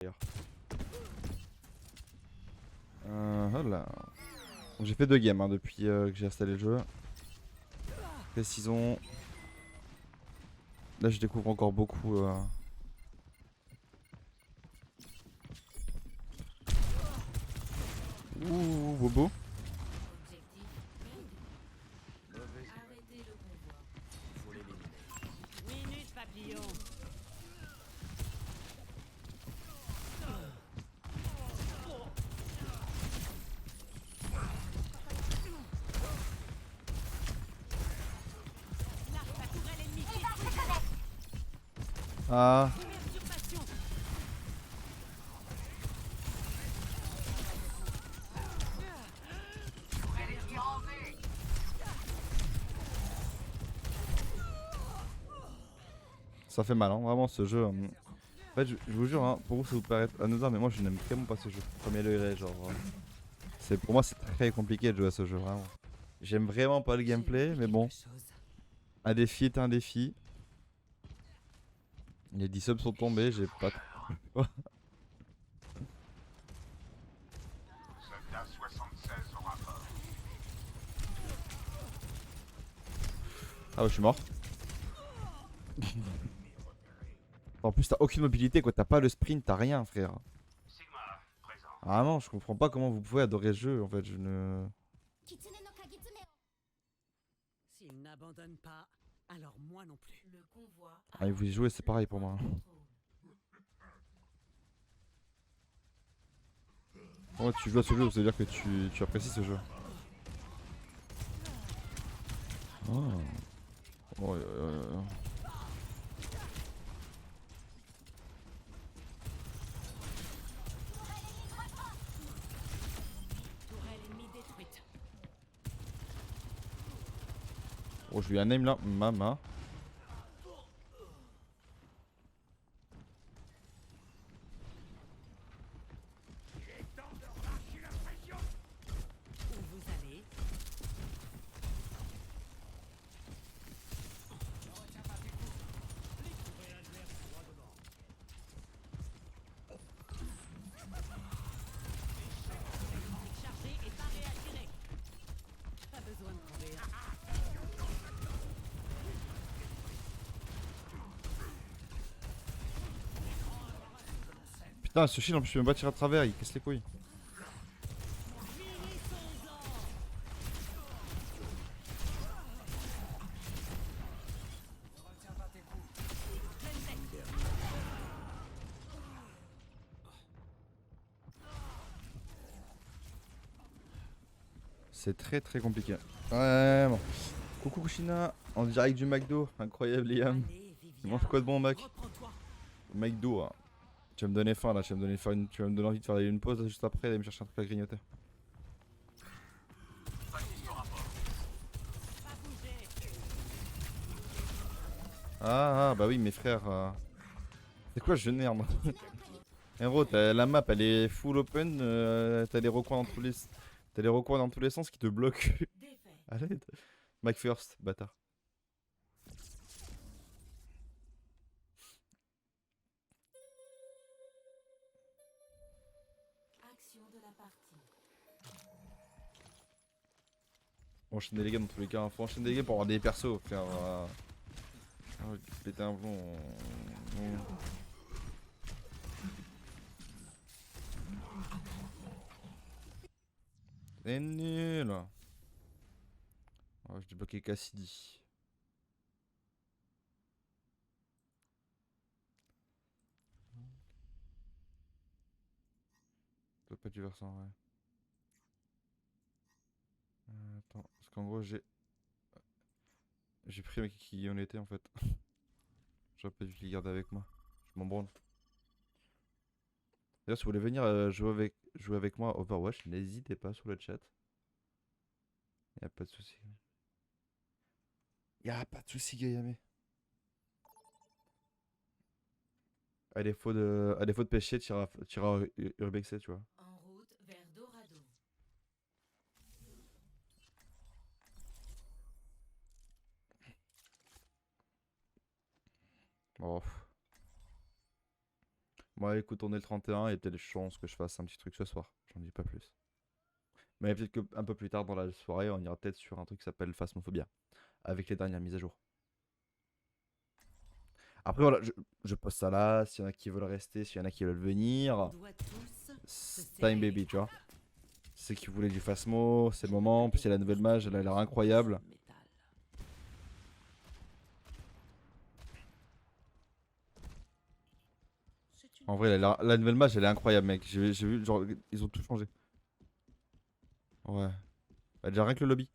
d'ailleurs. Voilà. J'ai fait 2 games hein, depuis que j'ai installé le jeu. Précisons. Là je découvre encore beaucoup. Ouh, Bobo. Minute papillon. La tourelle ennemie qui Ah. usurpation. Ça fait mal hein, vraiment ce jeu. En fait je vous jure, hein, pour vous ça vous paraît anodin mais moi je n'aime vraiment pas ce jeu. Premier degré genre. Pour moi c'est très compliqué de jouer à ce jeu vraiment. J'aime vraiment pas le gameplay mais bon. Un défi est un défi. Les 10 subs sont tombés, j'ai pas trop. Soldat 76 au rapport. Ah ouais je suis mort. En plus t'as aucune mobilité quoi, t'as pas le sprint, t'as rien frère. Sigma, présent. Vraiment je comprends pas comment vous pouvez adorer ce jeu en fait, je ne... S'il n'abandonne pas, alors moi non plus. Le convoi. Ah et vous y jouez c'est pareil pour moi. Ouais tu joues à ce jeu, ça veut dire que tu apprécies ce jeu. Oh. Oh, Tourelle ennemie détruite. Oh je lui ai un aim là, mama. Où vous allez? Chargé et paré à tirer. Pas besoin de courir. Putain ce shield en plus je peux même pas tirer à travers, il casse les couilles. C'est très très compliqué. Ouais bon. Coucou Kushina, en direct du McDo, incroyable Liam. Allez, Tu Viviane. manges quoi de bon Mac? Reprends-toi. McDo hein. Tu vas me donner faim là, tu vas me donner envie de faire une pause là, juste après, d'aller me chercher un truc à grignoter. Pas bouger. Ah bah oui mes frères. C'est quoi je nerve? Héros, la map elle est full open, t'as des recoins dans tous les... T'as des recoins dans tous les sens qui te bloquent. Défait. À l'aide. Mac first, bâtard. Action de la partie. Faut enchaîner les gars dans tous les cas, hein. Faut enchaîner les gars pour avoir des persos, frère. Ah, péter un plomb. C'est nul. Oh, je débloqué Cassidy. Ça doit pas être du versant, ouais. Attends, parce qu'en gros j'ai pris un mec qui en était en fait. J'aurais pas dû les garder avec moi. Je m'en branle. D'ailleurs, si vous voulez venir jouer avec moi à Overwatch, n'hésitez pas sur le chat. Y'a pas de souci. Y'a pas de souci, Gayame. À défaut de pêcher, t'iras urbexer, tu vois. En route vers Dorado. Oh. Bon, écoute, on est le 31, il y a peut-être des chances que je fasse un petit truc ce soir. J'en dis pas plus. Mais peut-être qu'un peu plus tard dans la soirée, on ira peut-être sur un truc qui s'appelle Phasmophobia. Avec les dernières mises à jour. Après, voilà, je poste ça là. S'il y en a qui veulent rester, s'il y en a qui veulent On venir. doit tous se C'est time serrer. baby, tu vois. C'est qui voulait du Phasmo, c'est le moment. En plus, il y a la nouvelle mage, elle a l'air incroyable. Métal. C'est une En vrai, la nouvelle mage, elle est incroyable, mec. J'ai vu, genre, ils ont tout changé. Ouais. Bah, déjà, rien que le lobby.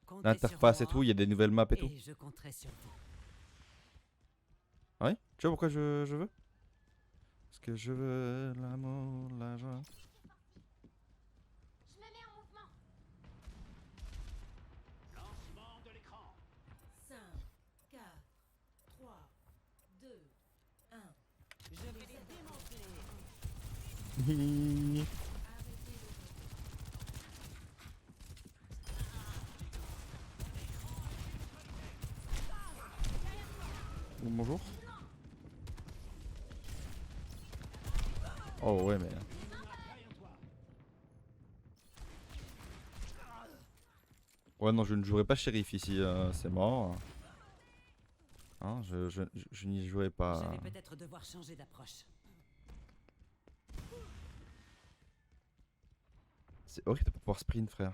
Comptez L'interface sur et tout, moi, il y a des nouvelles maps et tout. et je compterai sur vous. Ouais, tu vois pourquoi je veux? Parce que je veux l'amour, la joie. Lancement de l'écran. 5, 4, 3, 2, 1. Je vais les démanteler. Bonjour. Oh ouais, mais. Ouais, non, je ne jouerai pas shérif ici, c'est mort. Hein, je n'y jouerai Je pas. vais peut-être devoir changer d'approche. C'est horrible de pas pouvoir sprint, frère.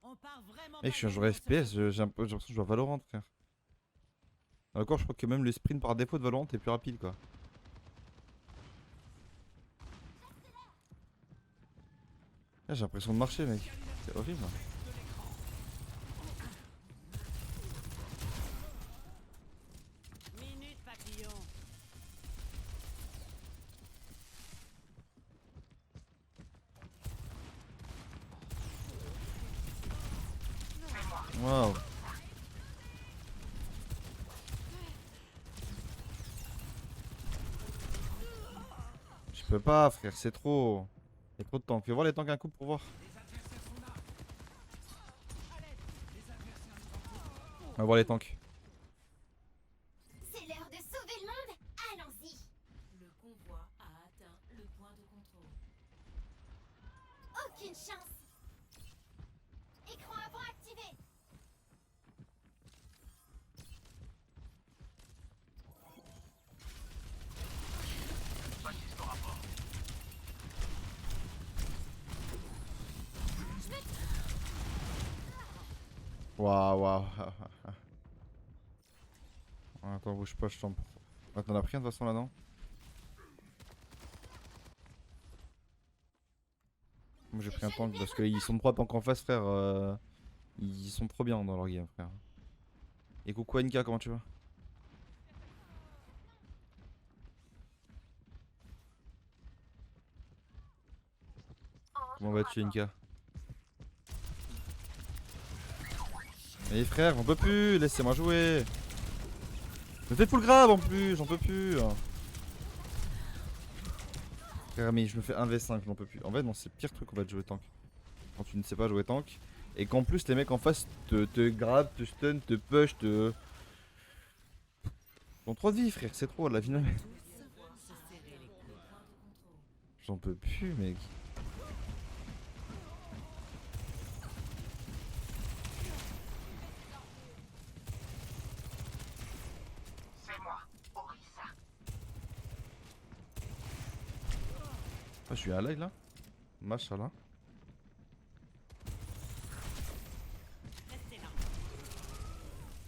On part vraiment Mec, je suis un pas joueur gagnant sur FPS, ce j'ai l'impression que je joue à Valorant, frère. Encore, je crois que même le sprint par défaut de Valorant est plus rapide, quoi. Là, j'ai l'impression de marcher, mec. C'est horrible. Minute papillon. Waouh. Je peux pas, frère, c'est trop. Il y a trop de tanks. Fais voir les tanks un coup pour voir. On va voir les tanks. C'est l'heure de sauver le monde. Allons-y. Le convoi a atteint le point de contrôle. Aucune chance. Écran avant activé. Baptiste au rapport. Waouh, waouh. Attends, bouge pas, je t'en. Ah, t'en as pris un de toute façon là, non? Moi j'ai pris un tank parce qu'ils sont 3 tanks en face, frère. Ils sont trop bien dans leur game, frère. Et coucou NK, comment tu vas? Comment vas-tu, NK? Mais frère, j'en peux plus, laissez-moi jouer. Me fais full grave en plus, j'en peux plus. Frère, mais je me fais 1v5, j'en peux plus. En fait, non, c'est le pire truc en fait de jouer tank. Quand tu ne sais pas jouer tank. Et qu'en plus, les mecs en face te grabent, te stun, te push, te. Ils ont trop de vie, frère, c'est trop la finale. Se serrer les coudes. J'en peux plus, mec. C'est moi, Orisa. Ah, je suis à live là. Machallah. Restez là.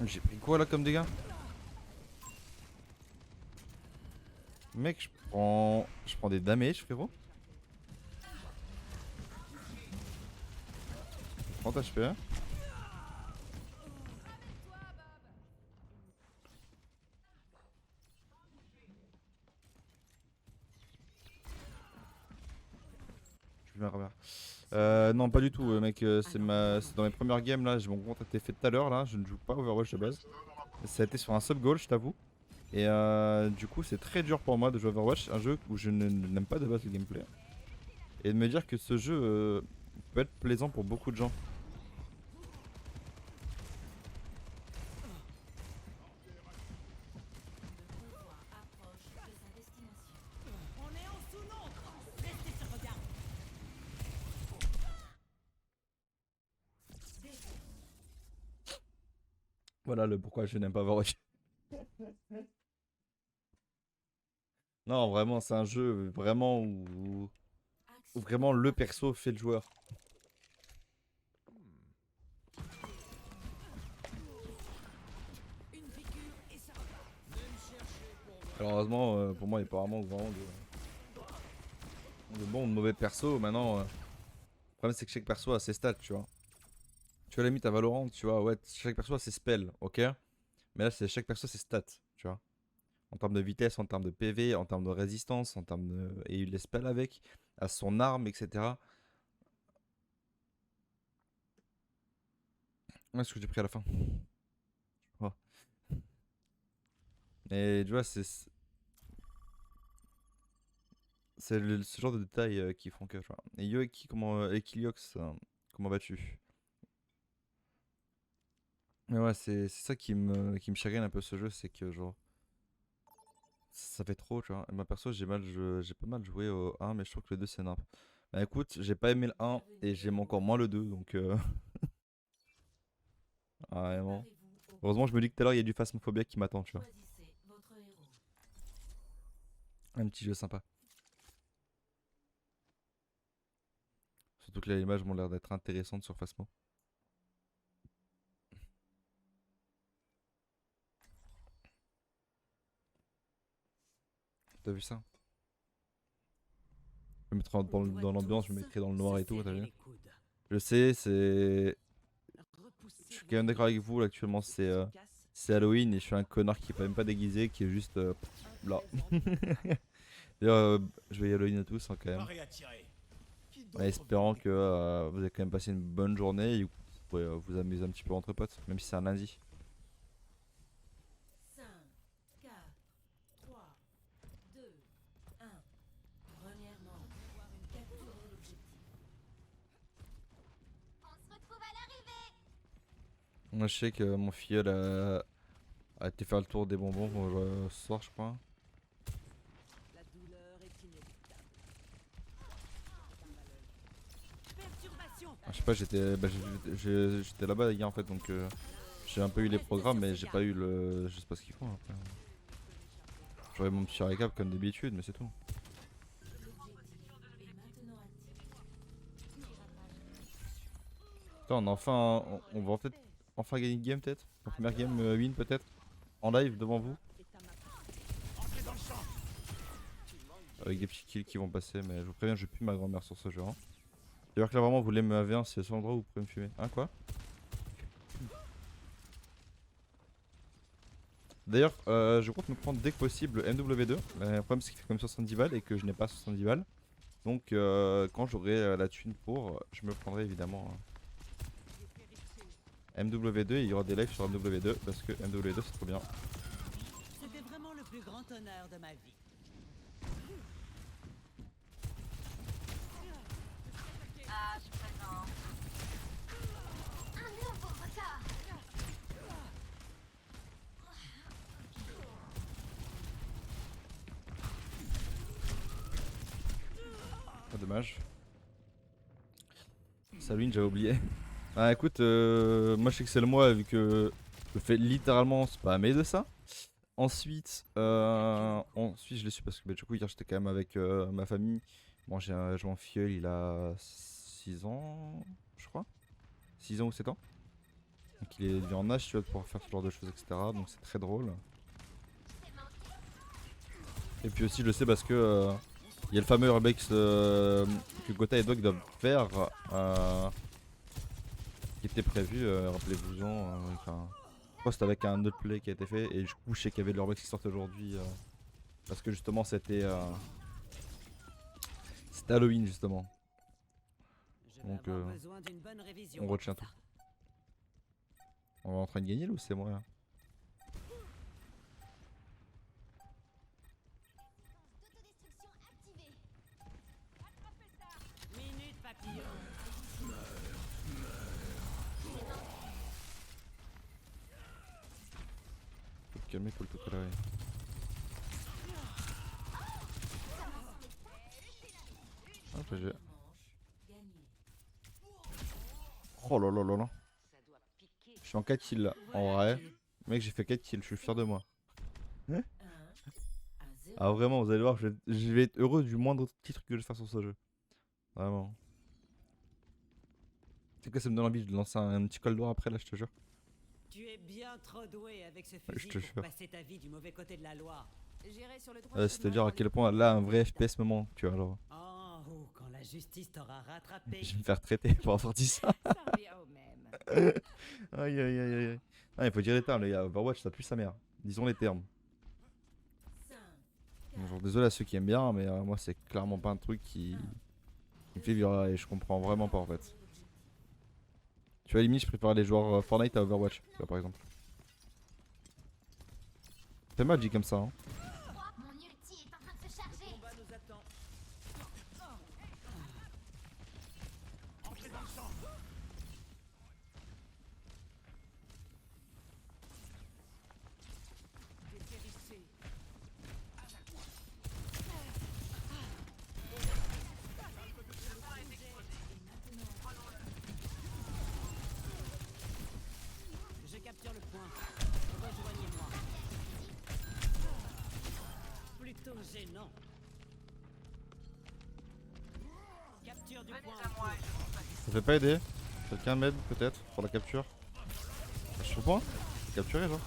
J'ai pris quoi là comme dégâts? Mec, je prends des damages, frérot. 30 HP. Hein. Je vais me remettre. Non, pas du tout, mec. C'est dans mes premières games là. Mon compte a été fait tout à l'heure là. Je ne joue pas Overwatch de base. Ça a été sur un sub goal, je t'avoue. Et du coup, c'est très dur pour moi de jouer Overwatch, un jeu où je n'aime pas de base le gameplay. Et de me dire que ce jeu peut être plaisant pour beaucoup de gens. Voilà le pourquoi je n'aime pas Overwatch. Non, vraiment, c'est un jeu vraiment où vraiment le perso fait le joueur. Une piqûre et ça repart. Alors heureusement, pour moi, il n'y a pas vraiment de bons ou de mauvais persos. Maintenant, le problème c'est que chaque perso a ses stats, tu vois. Tu vois, à la limite à Valorant, tu vois, ouais, chaque perso a ses spells, ok. Mais là, c'est chaque perso a ses stats, tu vois. En termes de vitesse, en termes de PV, en termes de résistance, en termes de. Et les spells avec, à son arme, etc. Ouais, ce que j'ai pris à la fin. Oh. Et tu vois, c'est ce genre de détails qui font que. Tu vois. Et Yoeki, comment. Equiliox, comment vas-tu? Mais ouais, c'est ça qui me chagrine un peu ce jeu, c'est que genre. Ça fait trop, tu vois. Et moi perso, j'ai pas mal joué au 1, mais je trouve que le 2 c'est nimp. Bah écoute, j'ai pas aimé le 1 et j'aime encore moins le 2, donc ah, vraiment. Préparez-vous au Heureusement, je me dis que tout à l'heure il y a du Phasmophobia qui m'attend, tu vois. choisissez votre héros. Un petit jeu sympa. Surtout que les images m'ont l'air d'être intéressantes sur Phasmo. T'as vu ça? Je me mettrais On dans doit l'ambiance, je me tous mettrais dans le se noir et tout, t'as serrer vu? les coudes. Je sais, c'est. Je Repoussez suis vos quand même d'accord avec limites. vous, là, actuellement Ceux qui se cassent, c'est Halloween et je suis un connard qui est même pas déguisé, qui est juste un là. trésor de D'ailleurs, je vais Halloween à tous hein, quand même. Paré à tirer. Qui En d'autre espérant veut que vous avez quand même passé une bonne journée et que vous pourrez vous amuser un petit peu entre potes, même si c'est un lundi. 5, 4, 3, 2, 1. Premièrement, capturer l'objectif. On se retrouve à l'arrivée. Moi, je sais que mon filleul a été faire le tour des bonbons ce soir, je crois. La douleur est inéluctable. Perturbation. Ah, je sais pas, j'étais là-bas hier en fait, donc j'ai un peu eu les programmes, mais j'ai pas eu le. Je sais pas ce qu'ils font après. J'aurais mon petit récap comme d'habitude, mais c'est tout. L'objectif est maintenant actif. Putain, on va peut-être enfin gagner une game peut-être. La première game win peut-être. En live devant vous. Entrez dans le champ. Avec des petits kills qui vont passer, mais je vous préviens, je pue ma grand-mère sur ce jeu. Hein. D'ailleurs que là vraiment vous voulez me AV1, c'est le seul endroit où vous pouvez me fumer. Hein quoi? D'ailleurs, je compte me prendre dès que possible MW2. Le problème c'est qu'il fait comme 70 balles et que je n'ai pas 70 balles. Donc quand j'aurai la thune pour, je me prendrai évidemment MW2 et il y aura des lives sur MW2 parce que MW2 c'est trop bien. C'était vraiment le plus grand honneur de ma vie. Ah, je présente. Un nouveau record. Ah, dommage. Salut, j'avais oublié. Ah écoute, moi je sais que c'est le mois vu que je fais littéralement spammer de ça. Ensuite je l'ai su parce que bah, du coup hier j'étais quand même avec ma famille. Bon j'ai mon filleul, il a 6 ans je crois. 6 ans ou 7 ans. Donc il est devenu en âge tu vois, de pouvoir faire ce genre de choses etc. Donc c'est très drôle. Et puis aussi je le sais parce que il y a le fameux Urbex que Gotha et Dog doivent faire. Qui était prévu, rappelez-vous-en. Je crois que c'était avec un autre play qui a été fait. Et du coup, je sais qu'il y avait de l'Urbex qui sortait aujourd'hui. Parce que justement, c'était Halloween, justement. Je vais Donc, avoir besoin d'une bonne révision. on retient tout. On est en train de gagner là ou c'est moi là? D'autodestruction activée. Minute papillon. Faut te calmer, faut le tout là. Ah, GG. Manche gagnée. Oh là là là là. Ça doit piquer. Je suis en 4 kills là, en Voilà vrai. qui est Mec, j'ai fait 4 kills, je suis fier de moi. 1 à 0. Ah vraiment, vous allez voir, je vais être heureux du moindre titre que je fasse sur ce jeu. Vraiment. C'est que ça me donne envie de lancer un petit col d'or après là, je te jure. Tu es bien trop doué avec ce je fusil te pour jure. passer ta vie du mauvais côté de la loi. J'irai sur le droit C'est-à-dire à quel point là, un vrai FPS me manque, tu vois. Alors, Oh, quand la justice t'aura rattrapé. je vais me faire traiter pour avoir dit ça. Ça revient au même. Aïe aïe aïe aïe. Ah, il faut dire les termes, les gars. Overwatch, ça pue sa mère. Disons les termes. 5, Genre, désolé à ceux qui aiment bien, mais moi, c'est clairement pas un truc qui me fait vivre et je comprends vraiment pas en fait. Tu vois, limite, je préfère les joueurs Fortnite à Overwatch, tu vois, par exemple. Fais mal dit comme ça, hein. Mon ulti est en train de se charger. combat nous attend. Entrez dans le champ. Dépérissez. Je capture le point. Rejoignez-moi. Plutôt gênant. Capture du point. en cours. Ça fait pas aider. Quelqu'un m'aide peut-être pour la capture. Je suis au point. J'ai capturé, genre.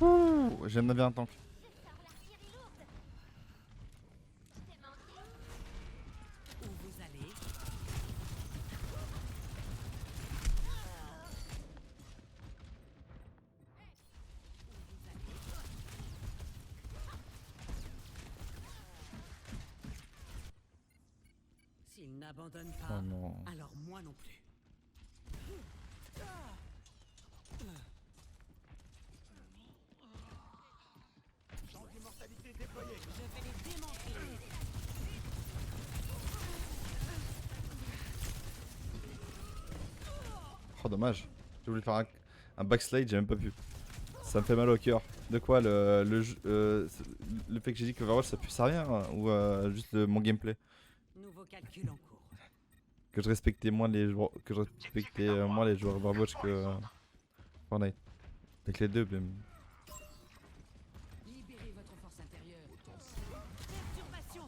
Ouh, j'aime bien un tank. Je sors l'artillerie lourde. C'est manqué. Où vous allez? S'il n'abandonne pas, Oh non. alors moi non plus. Champ d'immortalité déployé. Je vais les démanteler. Oh dommage. J'ai voulu faire un backslide, j'ai même pas pu. Ça me fait mal au cœur. De quoi le fait que j'ai dit que Overwatch ça puisse à rien hein, ou juste mon gameplay. Nouveau calcul en cours. Que je respectais moins les joueurs, que je respectais moins les joueurs Overwatch que Fortnite. Avec les deux même. Libérez votre force intérieure. Perturbation.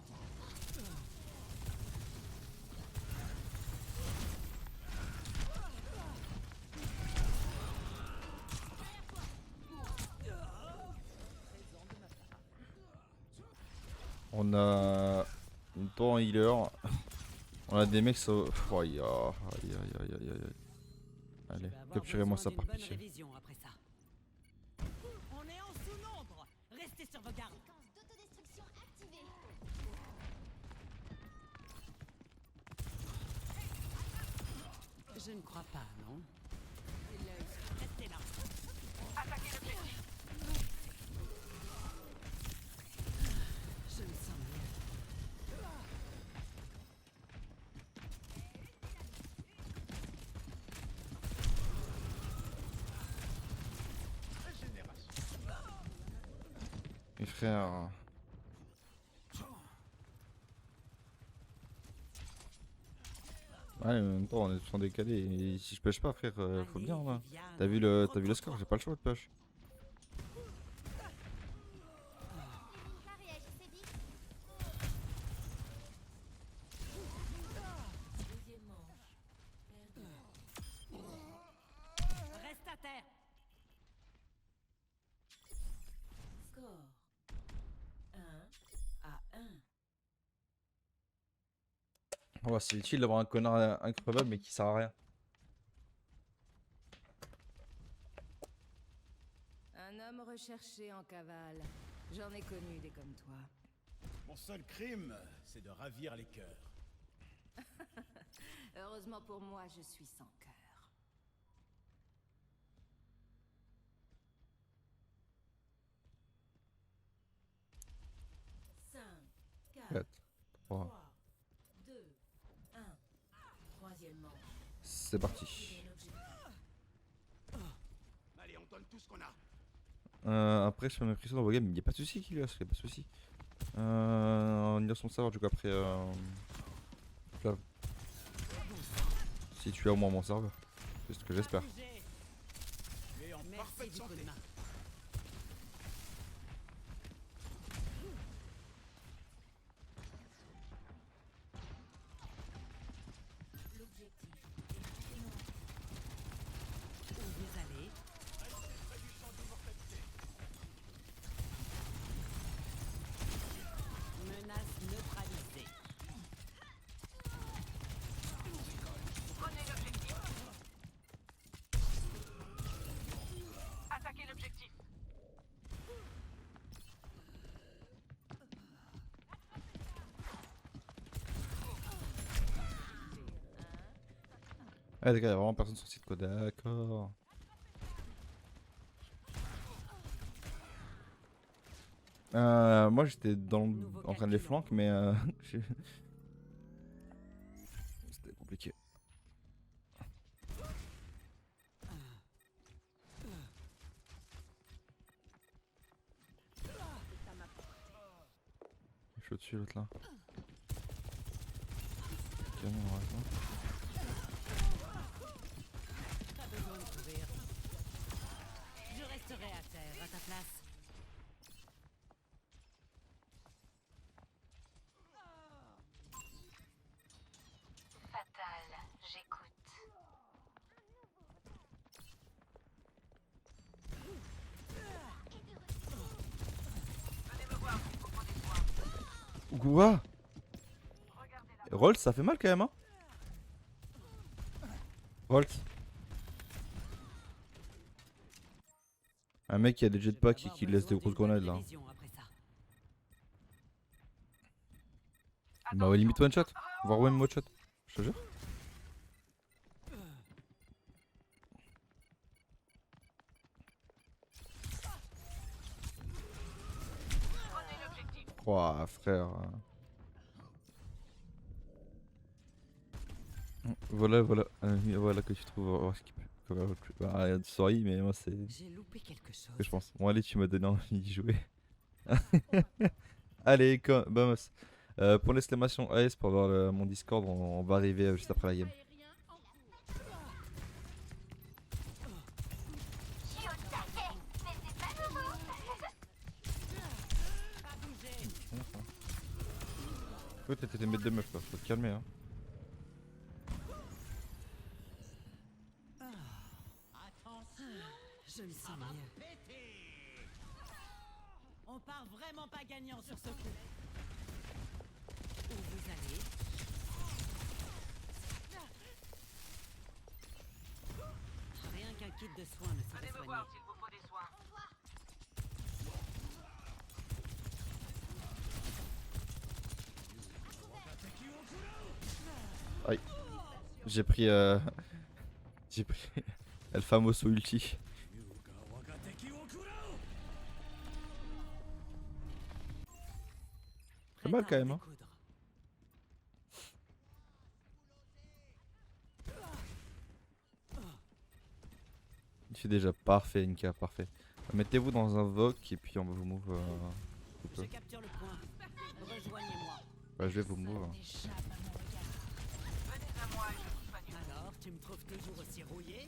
On a une tour en healer. On a des mecs sur. Oh, aïe aïe aïe aïe aïe aïe. Allez, Je vais avoir capturez-moi besoin ça par d'une bonne pitié. révision après ça. On est en sous-nombre. Restez sur vos gardes. Séquence d'autodestruction activée. Je ne crois pas, non? Restez là. Je me sens mieux. Mes frères. Ouais, en même temps, on est tous en décalé. Et si je pêche pas, frère, faut Allez, bien là. Viviane, T'as vu le score, j'ai pas le choix de pêche. Là, réagissez vite. Reste à terre. Score 1 à 1. Oh, c'est utile d'avoir un connard increvable mais qui sert à rien. Un homme recherché en cavale. J'en ai connu des comme toi. Mon seul crime, c'est de ravir les cœurs. Heureusement pour moi, je suis sans cœur. Cinq, 4, 4, 3, 3, 2, 1. Troisième manche. c'est parti. Tirez l'objectif. Allez, on donne tout ce qu'on a. Après, je fais mes pressions dans vos games, il n'y a pas de soucis, Kilios, il n'y a pas de soucis. On ira son serveur du coup après. Flav. Si tu as au moins mon serveur, c'est ce que j'espère. Bougez. assez du coup de main. L'objectif est noir. Où vous allez? Menace neutralisée. Attaquez l'objectif. Ah d'accord, y'a vraiment personne sur le site quoi, d'accord. Moi j'étais en train de les flanques mais c'était compliqué. Je suis au-dessus l'autre là. Tiens, on va voir. Pas besoin de courir. Je resterai à terre à ta place. Fatal, j'écoute. Venez me voir s'il vous faut des soins. Quoi? Regardez là. Rolls ça fait mal quand même hein. Rolls. Un mec qui a des jetpacks et qui laisse des grosses grenades là. Bah ouais, limite one shot, voire même one shot, je te jure. Prenez l'objectif. Ouah frère. Voilà, voilà que tu trouves bah, sorry mais moi c'est J'ai loupé quelque chose. ce que je pense. Bon allez tu m'as donné envie d'y jouer. Allez vamos. Pour l'exclamation AS pour avoir mon Discord on va arriver juste après la game. Écoute t'étais une bête de meuf quoi, faut te calmer hein. Je le sens mieux. On part vraiment pas gagnant sur ce coup. Où vous allez? Rien qu'un kit de soins ne saurait Venez me soigner. voir s'il vous faut des soins. Aïe. J'ai pris j'ai pris El Famoso ulti. C'est mal quand même hein. Il fait déjà parfait Inka, parfait. Mettez-vous dans un Voc et puis on va vous move un peu. Je capture le point. Rejoignez-moi. Bah, je vais vous move. Venez à moi et je vous soignerai. Alors, tu me trouves toujours aussi rouillé?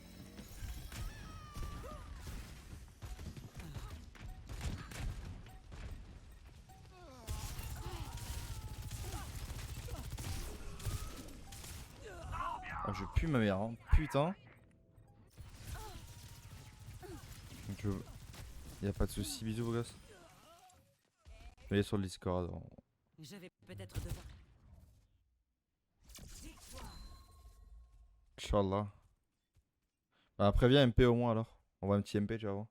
Ah, je pue ma mère, hein. Putain. Donc, y a pas de soucis, bisous, vos gosses. Venez sur le Discord. Je vais peut-être devoir. Inch'Allah. Bah, préviens MP au moins alors. On va un petit MP, tu vas voir.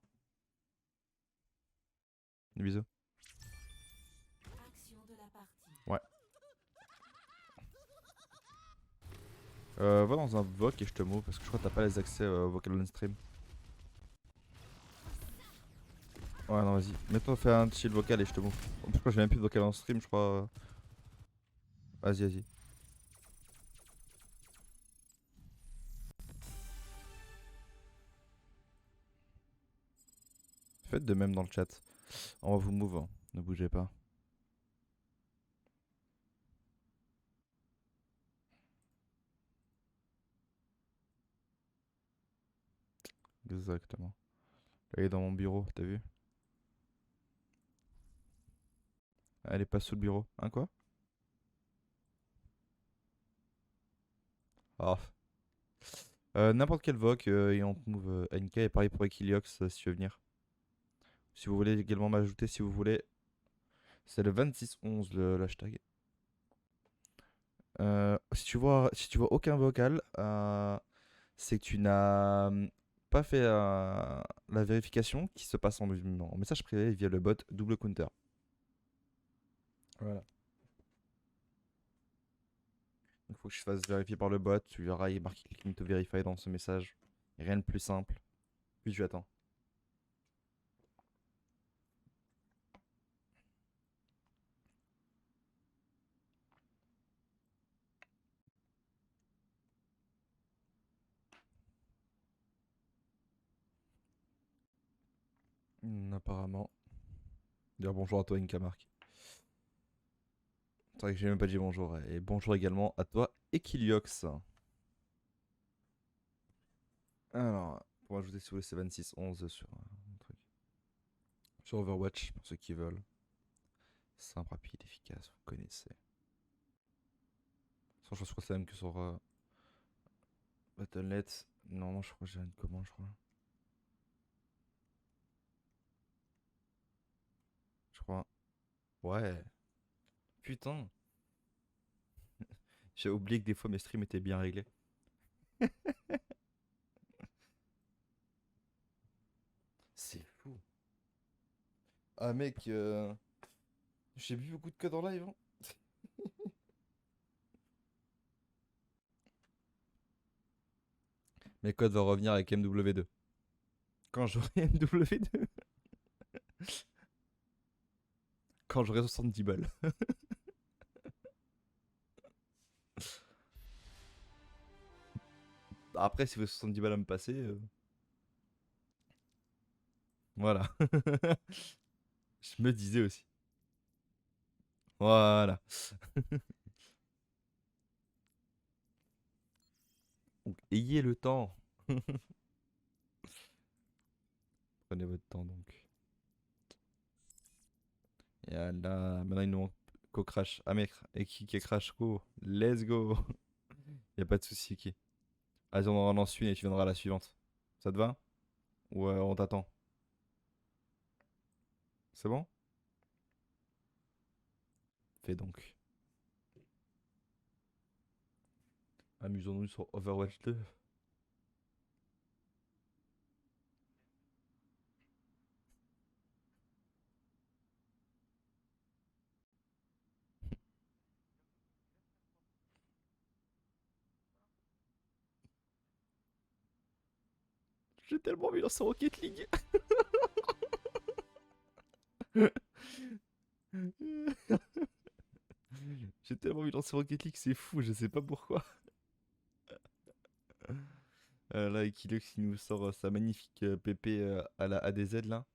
Bisous. Action de la partie. Ouais. Va dans un Voc et je te move parce que je crois que t'as pas les accès au vocal on stream. Ouais, non, vas-y. Mets-toi, fais un chill vocal et je te move. En plus, je crois que j'ai même plus de vocal en stream, je crois. Vas-y, vas-y. Faites de même dans le chat. On va vous move, hein. Ne bougez pas. Exactement. Elle est dans mon bureau, t'as vu? Elle est pas sous le bureau. Hein, quoi? Ah. N'importe quel voc, et on te move NK et pareil pour Equiliox si tu veux venir. Si vous voulez également m'ajouter, si vous voulez. C'est le 26-11 le hashtag. Si tu vois aucun vocal, c'est que tu n'as pas fait la vérification qui se passe en message privé via le bot double counter. Voilà. Il faut que je fasse vérifier par le bot. Tu verras, il est marqué Clicking to Verify dans ce message. Rien de plus simple. Puis tu attends. Apparemment. D'ailleurs, bonjour à toi, Inka Mark. C'est vrai que j'ai même pas dit bonjour. Et bonjour également à toi, Equiliox. Alors, pour ajouter si vous voulez, c'est 26-11 sur un truc. Sur Overwatch, pour ceux qui veulent. Simple, rapide, efficace, vous connaissez. Sans je crois que c'est la même que sur Battle.net. Non, je crois que j'ai une commande, je crois. Je crois. Ouais. Putain. J'ai oublié que des fois mes streams étaient bien réglés. C'est fou. Ah mec, j'ai vu beaucoup de codes en live. Hein. Mes codes vont revenir avec MW2. Quand j'aurai MW2. Quand j'aurai 70 balles. Après, si vous avez 70 balles à me passer. Voilà. Je me disais aussi. Voilà. Donc, ayez le temps. Prenez votre temps donc. Et là, maintenant il nous manque qu'au crash. Ah mec, et qui est crash go. Let's go. Y a pas de souci, qui. Vas-y, on en lance une et tu viendras à la suivante. Ça te va? Ou on t'attend? C'est bon? Fais donc. Amusons-nous sur Overwatch 2. J'ai tellement envie de lancer Rocket League. J'ai tellement envie de lancer Rocket League, c'est fou, je sais pas pourquoi. Là, Equilux, il nous sort sa magnifique PP à la ADZ là.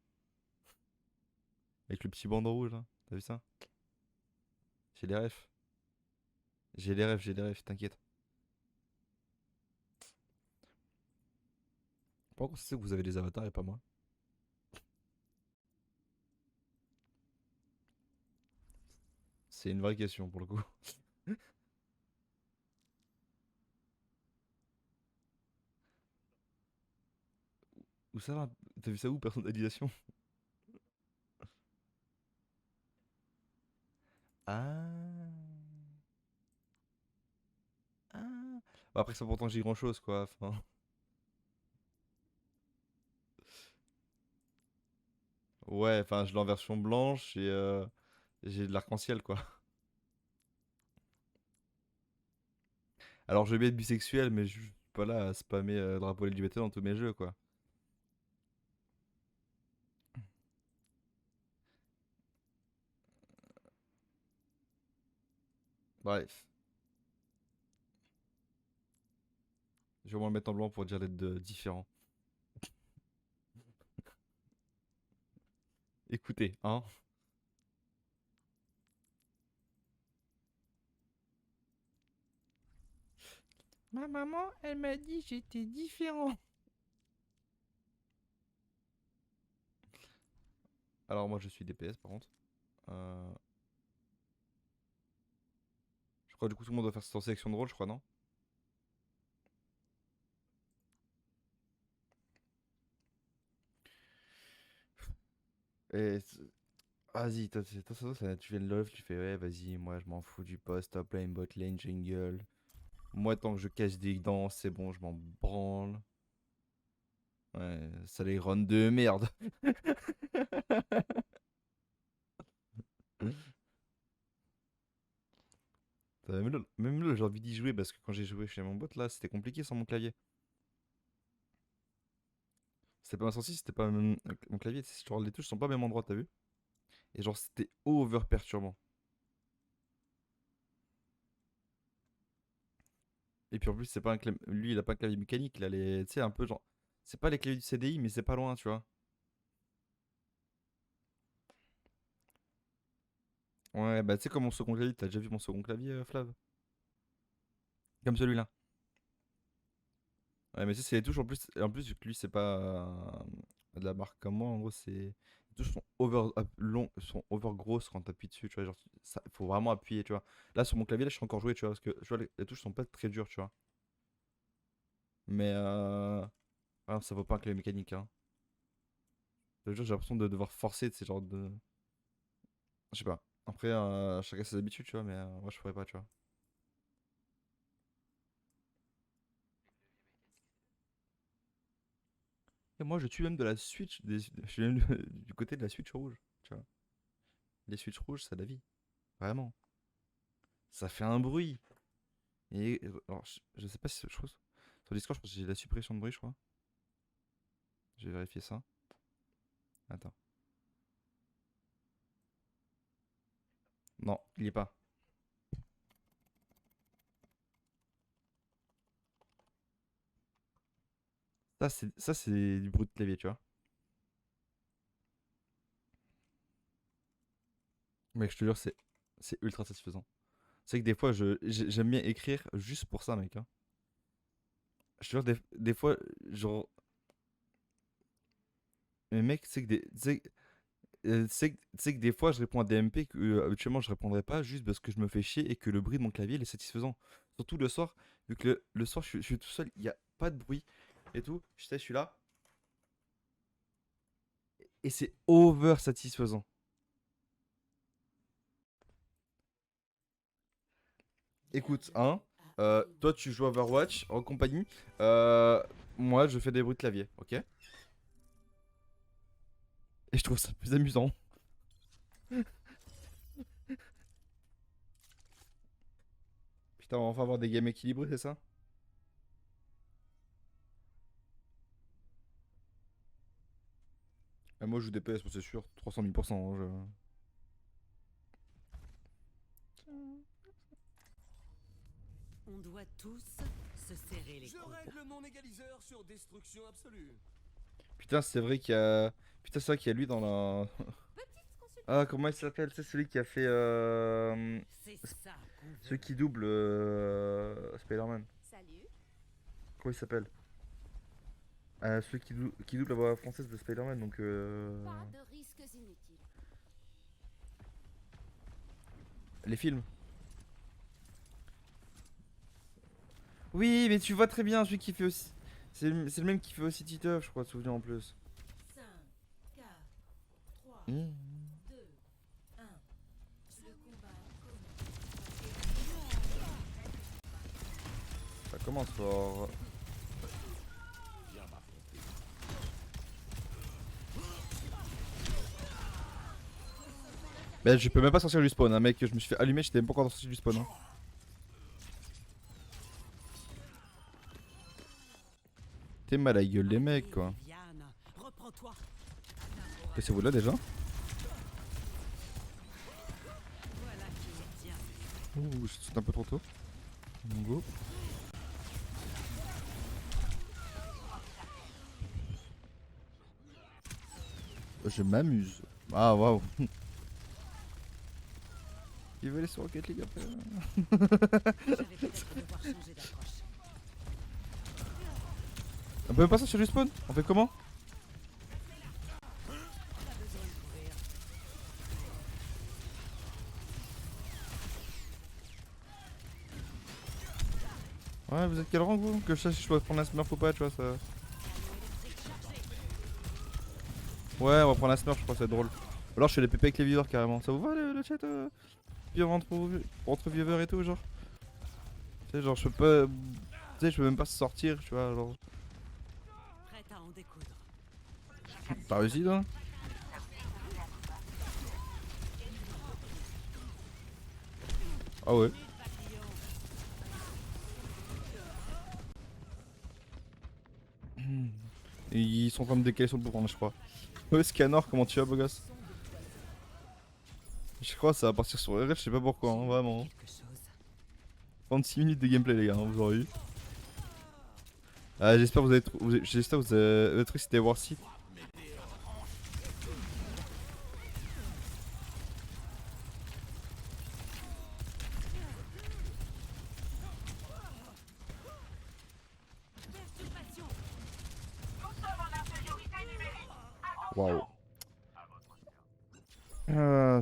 Avec le petit bandeau rouge là. T'as vu ça? J'ai les refs. J'ai les refs, t'inquiète. Pourquoi c'est que vous avez des avatars et pas moi? C'est une vraie question pour le coup. Où ça va? T'as vu ça où, personnalisation? Ah. Ah. Bah, après, c'est pas pourtant que j'ai grand chose quoi. Enfin. Ouais, enfin, je l'ai en version blanche et j'ai de l'arc-en-ciel quoi. Alors, je vais bien être bisexuel, mais je suis pas là à spammer drapeau LGBT dans tous mes jeux quoi. Bref. Je vais au moins le mettre en blanc pour dire d'être différent. Écoutez, hein. Ma maman, elle m'a dit j'étais différent. Alors moi je suis DPS par contre. Euh, Je crois du coup tout le monde doit faire sa sélection de rôle, je crois, non? Et vas-y, tu viens de love, tu fais ouais, vas-y, moi je m'en fous du poste, top lane, bot lane, jungle. Moi tant que je cache des dents, c'est bon, je m'en branle. Ouais, ça les run de merde. Même là, j'ai envie d'y jouer parce que quand j'ai joué chez mon bot là, c'était compliqué sans mon clavier. C'était pas un 106, c'était pas mon clavier, genre les touches sont pas au même endroit, t'as vu? Et genre c'était over perturbant. Et puis en plus, c'est pas lui, il a pas un clavier mécanique, il a les. Tu sais, un peu genre. C'est pas les claviers du CDI, mais c'est pas loin, tu vois. Ouais, bah tu sais, comme mon second clavier, t'as déjà vu mon second clavier, Flav? Comme celui-là. Ouais, mais tu sais, c'est les touches en plus, vu que lui, c'est pas de la marque comme moi, en gros, c'est. Les touches sont sont over grosses quand t'appuies dessus, tu vois. Genre, ça, faut vraiment appuyer, tu vois. Là, sur mon clavier, là, je suis encore joué, tu vois, parce que tu vois, les touches sont pas très dures, tu vois. Mais ah, ça vaut pas un clavier mécanique, hein. Je te jure, j'ai l'impression de devoir forcer de ces genres de. Je sais pas. Après, chacun ses habitudes, tu vois, mais moi je pourrais pas, tu vois. Et moi je tue même de la Switch, je suis même du côté de la Switch rouge, tu vois. Les Switch rouges, c'est la vie. Vraiment. Ça fait un bruit. Et alors, je sais pas si je crois. Sur Discord, je pense que j'ai la suppression de bruit, je crois. Je vais vérifier ça. Attends. Non, il y est pas. Ça c'est du bruit de clavier, tu vois. Mais je te jure, c'est ultra satisfaisant. C'est que des fois, j'aime bien écrire juste pour ça, mec, hein. Je te jure, des fois, genre. Mais mec, c'est que que des fois, je réponds à des MP que habituellement je répondrais pas juste parce que je me fais chier et que le bruit de mon clavier il est satisfaisant. Surtout le soir, vu que le soir je suis tout seul, il n'y a pas de bruit et tout. Je sais, je suis là et c'est over satisfaisant. Écoute, hein, toi tu joues à Overwatch en compagnie, moi je fais des bruits de clavier, ok? Et je trouve ça plus amusant. Putain, on va enfin avoir des games équilibrés, c'est ça? Moi je joue DPS, c'est sûr, 300 000%. On doit tous se serrer les Je coudes. règle mon égaliseur sur destruction absolue. Putain, c'est vrai qu'il y a. Putain, c'est vrai qu'il y a lui dans la. Ah, comment il s'appelle? C'est celui qui a fait. C'est ça qu'on veut. Celui qui double Spider-Man. Salut. Comment il s'appelle? Celui qui double la voix française de Spider-Man, donc. Pas de risques inutiles. Les films. Oui, mais tu vois très bien celui qui fait aussi. C'est le même qui fait aussi Titeuf, je crois, de souvenir en plus. 5, 4, 3, Mmh. 2, 1. Le combat commence. Ça commence fort. Bah, je peux même pas sortir du spawn, hein, mec. Je me suis fait allumer, j'étais même pas encore sorti du spawn. Hein. T'es mal à la gueule, les mecs, quoi. Viviane, reprends-toi. Et c'est vous là déjà? Voilà qui est bien. Ouh, je saute un peu trop tôt. On go. Je m'amuse. Ah waouh. Il veut aller sur Rocket League après. Je vais peut-être devoir changer d'approche. On peut même pas sortir du spawn? On fait comment? Pas besoin de courir. Ouais, vous êtes quel rang vous? Que je sache si je dois prendre la smurf ou pas, tu vois ça. Ouais, on va prendre la smurf, je crois, c'est drôle. Ou alors je fais les pépés avec les viewers carrément. Ça vous va le chat puis entre viewers et tout, genre? Tu sais, genre, je peux pas. Tu sais, je peux même pas sortir, tu vois, genre. Prête à en découdre. T'as réussi, toi? Ah ouais. Et ils sont en train de décaler sur le bouton, je crois. Ouais, Scanner, comment tu vas, beau gosse? Je crois que ça va partir sur RL, je sais pas pourquoi, hein, vraiment. Quelque chose. 36 minutes de gameplay, les gars, hein, vous aurez eu. J'espère que vous avez trouvé. J'espère que vous avez. Le truc c'était War Seat. Perturbation. Nous sommes en infériorité numérique. Waouh.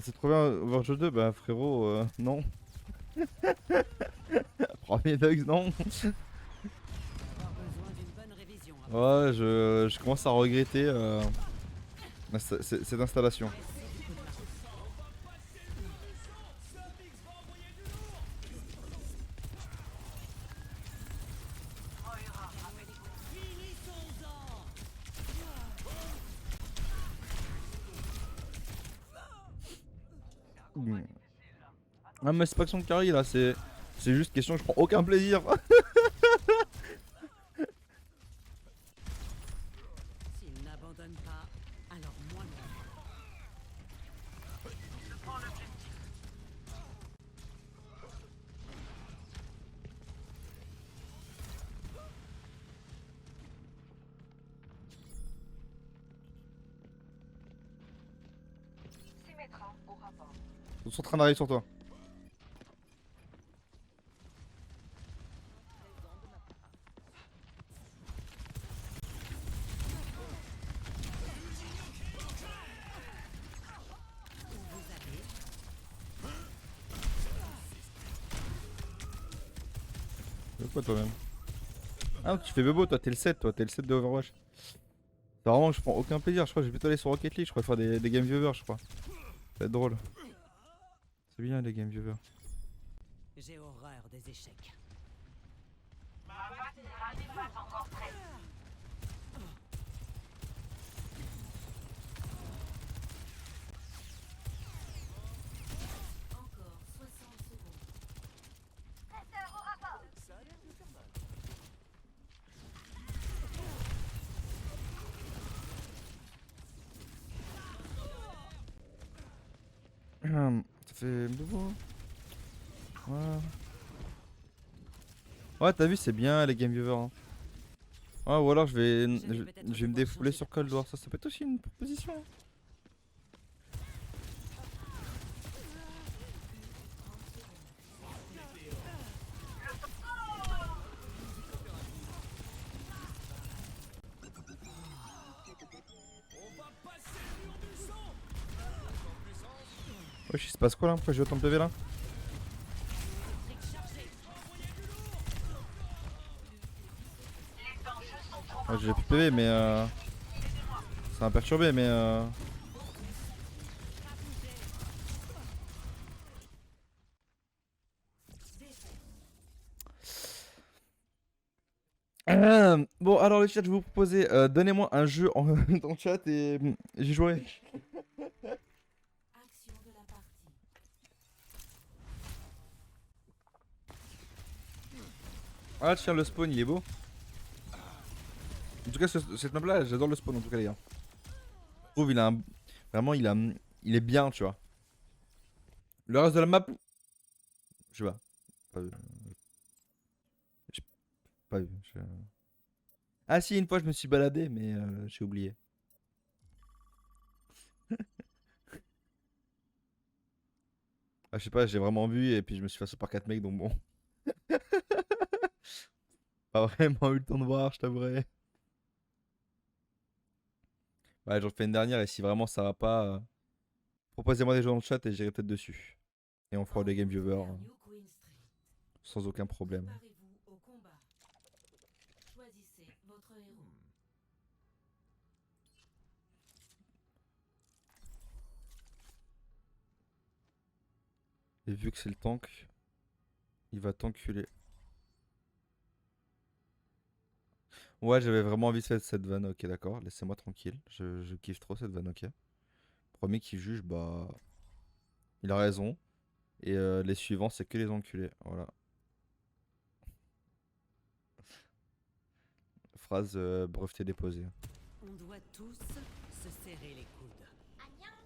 C'est trop bien, Overwatch 2, bah frérot, non. Premier bugs, non. Avoir besoin d'une bonne révision. Ouais, je commence à regretter cette installation. Ah mais c'est pas question de carry là, c'est juste question que je prends aucun plaisir. S'il n'abandonne pas, alors moi-même. Je prends l'objectif. Symétra au rapport. Ils sont en train d'arriver sur toi. C'est quoi toi-même? Ah tu fais bebo, toi t'es le 7, toi t'es le 7 de Overwatch. C'est vraiment je prends aucun plaisir, je crois que je vais plutôt aller sur Rocket League, je crois faire des game viewers je crois. Ça va être drôle. C'est bien les game viewers. J'ai horreur des échecs. Ma matinale n'est pas encore prête. Encore 60 secondes. Testeur au rapport. Ça fait bobo. Ouais. Ouais t'as vu c'est bien les game viewers. Hein. Ouais ou alors je vais me défouler sur Cold War, ça peut être aussi une proposition. Wesh il se passe quoi là? Pourquoi j'ai autant de PV là? Ouais, j'ai plus de PV mais ça m'a perturbé mais bon alors le chat je vais vous proposer donnez-moi un jeu dans le chat et j'y jouerai. Action de la partie. Ah tiens le spawn il est beau. En tout cas cette map là j'adore le spawn en tout cas les gars. Je trouve il a un... Vraiment il est bien tu vois. Le reste de la map je sais pas. Pas vu. J'ai pas vu. Ah si une fois je me suis baladé mais j'ai oublié. Ah je sais pas j'ai vraiment vu et puis je me suis fait par 4 mecs donc bon. Pas vraiment eu le temps de voir je t'avouerai. Ouais j'en fais une dernière et si vraiment ça va pas proposez-moi des jeux dans le chat et j'irai peut-être dessus. Et on fera des game viewers New Queen Street. sans aucun problème. Préparez-vous au combat. Et vu que c'est le tank, il va t'enculer. Ouais, j'avais vraiment envie de faire cette vanne, ok d'accord, laissez-moi tranquille, je kiffe trop cette vanne, ok. Premier qui juge, bah... Il a raison. Et les suivants, c'est que les enculés, voilà. Phrase brevetée déposée. On doit tous se serrer les coudes. Agnan,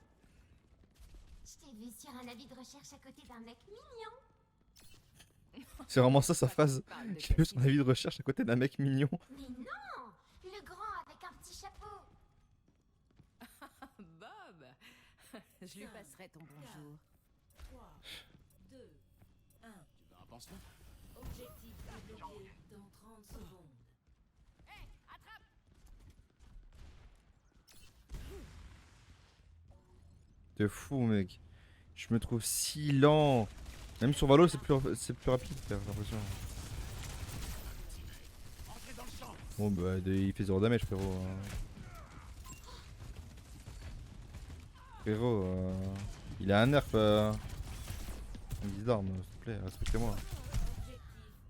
je t'ai vu sur un avis de recherche à côté d'un mec mignon. C'est vraiment ça sa phrase. Parle de J'ai vu son Cassie. avis de recherche à côté d'un mec mignon. Mais non, le grand avec un petit chapeau. Bob, je lui passerai ton bonjour. 3, 2, 1. Tu veux un pansement? Objectif débloqué dans 30 secondes. T'es fou, mec. Je me trouve si lent. Même sur Valo, c'est plus rapide, frère, j'ai l'impression. Entrez dans le champ. Bon, bah, il fait 0 damage, frérot. Frérot, il a un nerf. Bizarre, s'il te plaît, respectez-moi. Objectif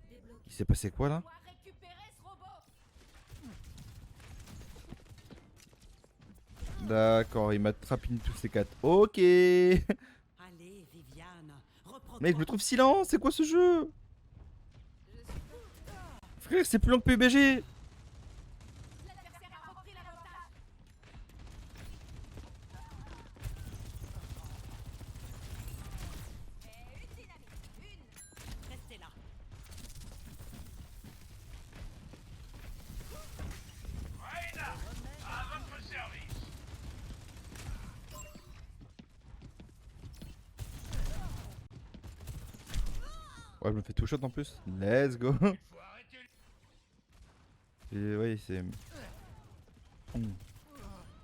débloqué. Il s'est passé quoi là? D'accord, il m'a trapiné tous ces 4. Ok. Allez, Viviane, reprends-toi. Mec, je me trouve si lent, c'est quoi ce jeu? Frère, c'est plus long que PUBG. Restez là. Ouais, je me fais tout shot en plus. Let's go. Et ouais, c'est...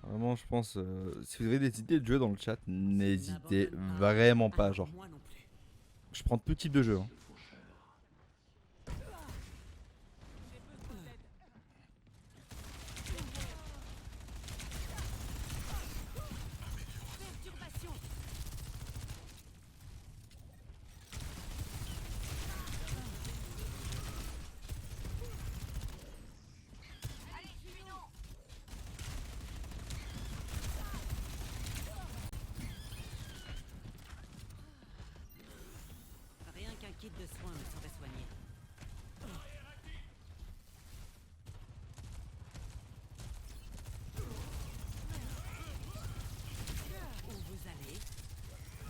Vraiment, je pense... si vous avez des idées de jeux dans le chat, n'hésitez vraiment pas. Genre, Moi non plus. je prends tout type de jeu. Hein. Perturbation. Rien qu'un kit de soins me saurait soigner. Où vous allez?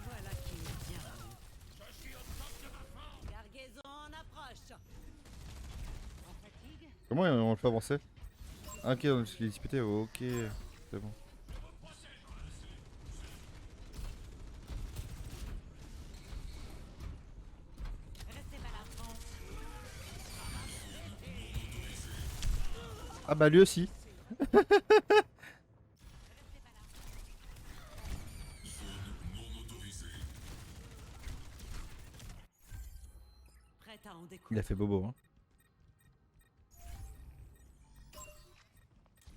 Voilà qui est bien. Cargaison en approche. En fatigue? Comment on le fait avancer? Ah, ok, on se disputé. Ok, c'est bon. Restez pas là, France. Ah bah lui aussi. Prête à en découdre. Il a fait bobo. Hein.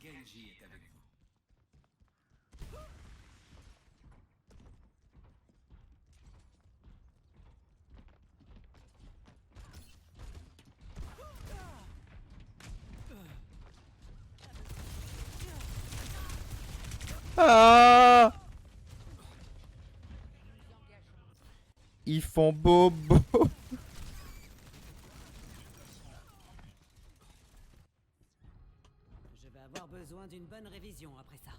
Genji est avec vous. Ah! Ils font bobo. Je vais avoir besoin d'une bonne révision après ça.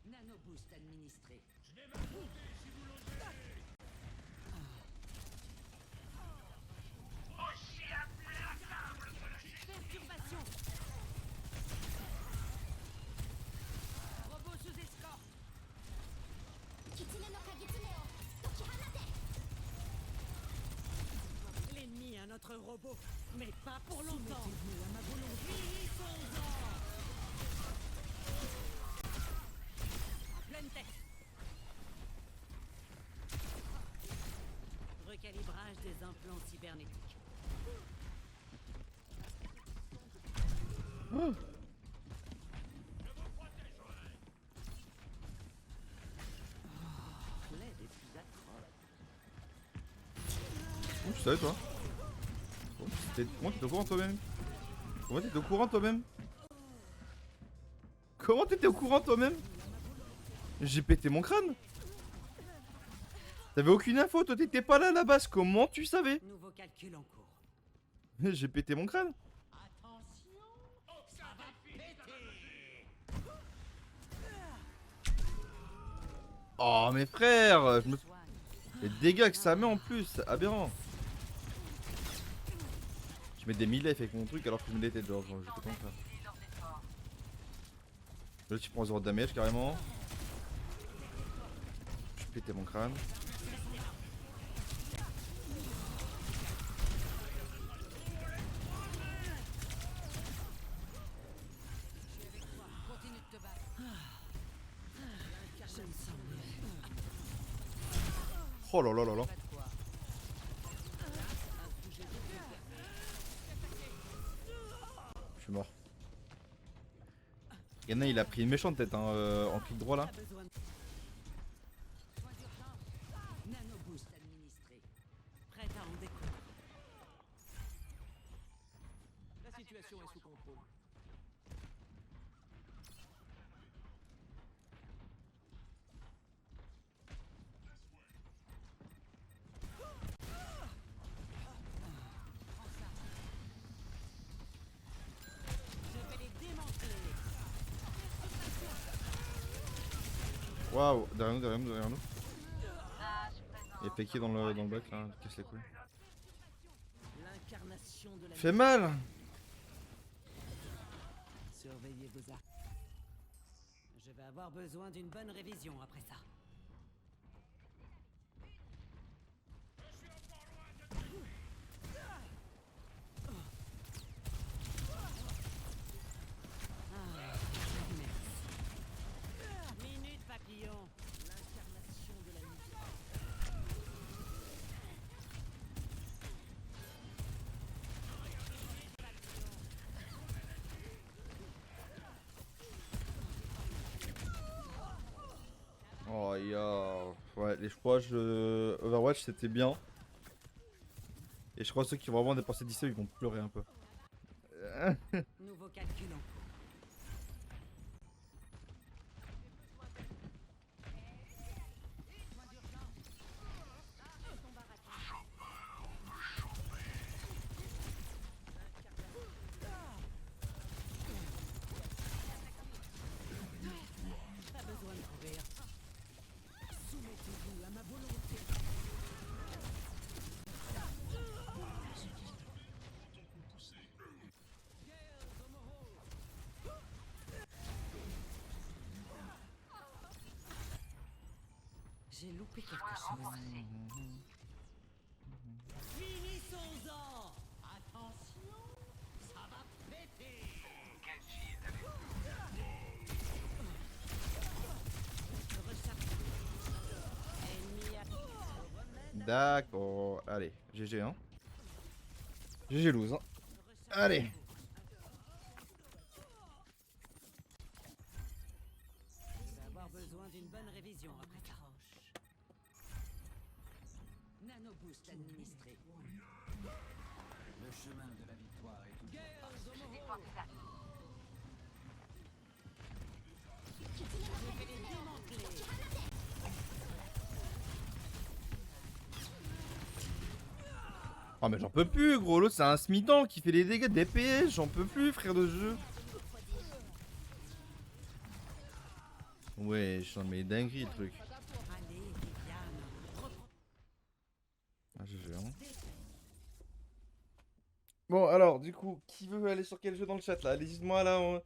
Nano boost administré. Perturbation. Robot sous escorte. Kitsune no Kagitsune o Toki Hanate. L'ennemi a notre robot, mais pas pour longtemps. Soumettez-vous à ma volonté. Finissons-en. En pleine tête. Recalibrage des implants cybernétiques. savais toi? Comment t'étais au courant toi-même? Comment t'étais au courant toi-même? Comment t'étais au courant toi-même? J'ai pété mon crâne. T'avais aucune info, toi t'étais pas là à la base, comment tu savais? Nouveau calcul en cours. J'ai pété mon crâne. Oh mes frères, les dégâts que ça met en plus, c'est aberrant. Je mets des 1000 life avec mon truc alors que je me détais genre, je peux pas en faire. Là tu prends 0 de damage carrément. Je pétais mon crâne. Continue de te battre. Je me sens mieux. Oh là là là là. Pas de quoi. Je suis mort. Yana il a pris une méchante tête hein, en clic droit là. Pas besoin de... Soin d'urgence. Nanoboost administré. Prête à en découdre. La situation est sous contrôle. Je vais les démanteler. Waouh, derrière nous. Il est piqué dans le bloc là, il casse les couilles. L'incarnation de la... Fait mal. Surveillez vos armes. Je vais avoir besoin d'une bonne révision après ça. Minute papillon. L'incarnation de la musique. Oh ya. Ouais, les proches de Overwatch c'était bien. Et je crois que ceux qui vont vraiment dépenser 10 ils vont pleurer un peu. Nouveau calcul en cours. Pas besoin de courir. Soumettez-vous à ma volonté. J'ai loupé quelque chose. Finissons-en. Attention, ça va péter. Recharge. Ennemi à... D'accord. Allez, GG hein. GG lose hein. Allez. Je vais avoir besoin d'une bonne révision après ça. Nanoboost administré. Le chemin de la victoire est tout. Je vais les démanteler. Oh mais j'en peux plus gros, l'autre c'est un smitan qui fait les dégâts DPS, j'en peux plus frère de jeu. Ouais, j'en mets dinguerie le truc. Allez, Viviane, reprends. Ah GG hein. Bon alors du coup, qui veut aller sur quel jeu dans le chat là? Allez dites-moi là.